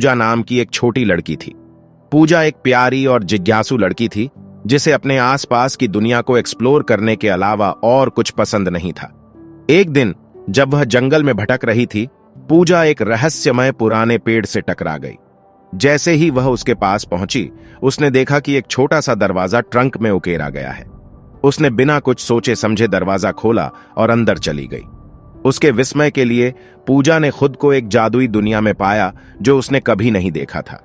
पूजा नाम की एक छोटी लड़की थी। पूजा एक प्यारी और जिज्ञासु लड़की थी जिसे अपने आसपास की दुनिया को एक्सप्लोर करने के अलावा और कुछ पसंद नहीं था। एक दिन जब वह जंगल में भटक रही थी, पूजा एक रहस्यमय पुराने पेड़ से टकरा गई। जैसे ही वह उसके पास पहुंची, उसने देखा कि एक छोटा सा दरवाजा ट्रंक में उकेरा गया है। उसने बिना कुछ सोचे समझे दरवाजा खोला और अंदर चली गई। उसके विस्मय के लिए पूजा ने खुद को एक जादुई दुनिया में पाया जो उसने कभी नहीं देखा था।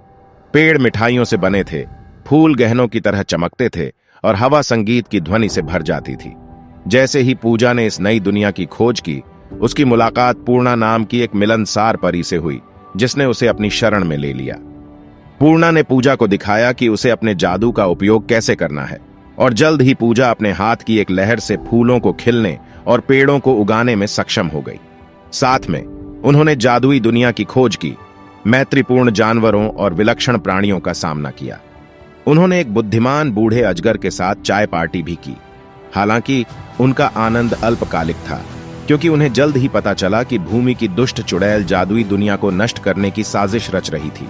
पेड़ मिठाइयों से बने थे, फूल गहनों की तरह चमकते थे और हवा संगीत की ध्वनि से भर जाती थी। जैसे ही पूजा ने इस नई दुनिया की खोज की, उसकी मुलाकात पूर्णा नाम की एक मिलनसार परी से हुई जिसने उसे अपनी शरण में ले लिया। पूर्णा ने पूजा को दिखाया कि उसे अपने जादू का उपयोग कैसे करना है और जल्द ही पूजा अपने हाथ की एक लहर से फूलों को खिलने और पेड़ों को उगाने में सक्षम हो गई। साथ में उन्होंने जादुई दुनिया की खोज की, मैत्रीपूर्ण जानवरों और विलक्षण प्राणियों का सामना किया। उन्होंने एक बुद्धिमान बूढ़े अजगर के साथ चाय पार्टी भी की। हालांकि उनका आनंद अल्पकालिक था, क्योंकि उन्हें जल्द ही पता चला कि भूमि की दुष्ट चुड़ैल जादुई दुनिया को नष्ट करने की साजिश रच रही थी।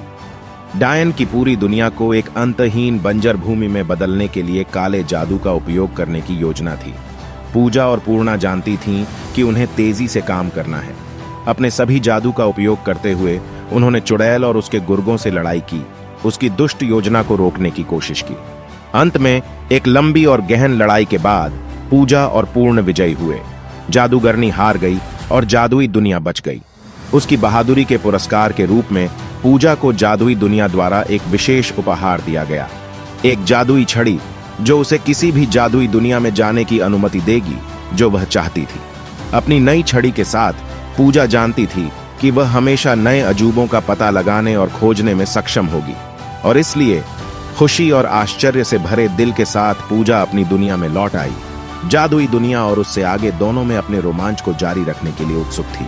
डायन की पूरी दुनिया को एक अंतहीन बंजर भूमि में बदलने के लिए काले जादू का उपयोग करने की योजना थी। पूजा और पूर्णा जानती थीं कि उन्हें तेजी से काम करना है। अपने सभी जादू का उपयोग करते हुए उन्होंने चुड़ैल और उसके गुर्गों से लड़ाई की, उसकी दुष्ट योजना को रोकने की कोशिश की। अंत में एक लंबी और गहन लड़ाई के बाद पूजा और पूर्ण विजयी हुए। जादूगरनी हार गई और जादुई दुनिया बच गई। उसकी बहादुरी के पुरस्कार के रूप में पूजा को जादुई दुनिया द्वारा एक विशेष उपहार दिया गया, एक जादुई छड़ी जो उसे किसी भी जादुई दुनिया में जाने की अनुमति देगी जो वह चाहती थी। अपनी नई छड़ी के साथ पूजा जानती थी कि वह हमेशा नए अजूबों का पता लगाने और खोजने में सक्षम होगी, और इसलिए खुशी और आश्चर्य से भरे दिल के साथ पूजा अपनी दुनिया में लौट आई। जादुई दुनिया और उससे आगे दोनों में अपने रोमांच को जारी रखने के लिए उत्सुक थी।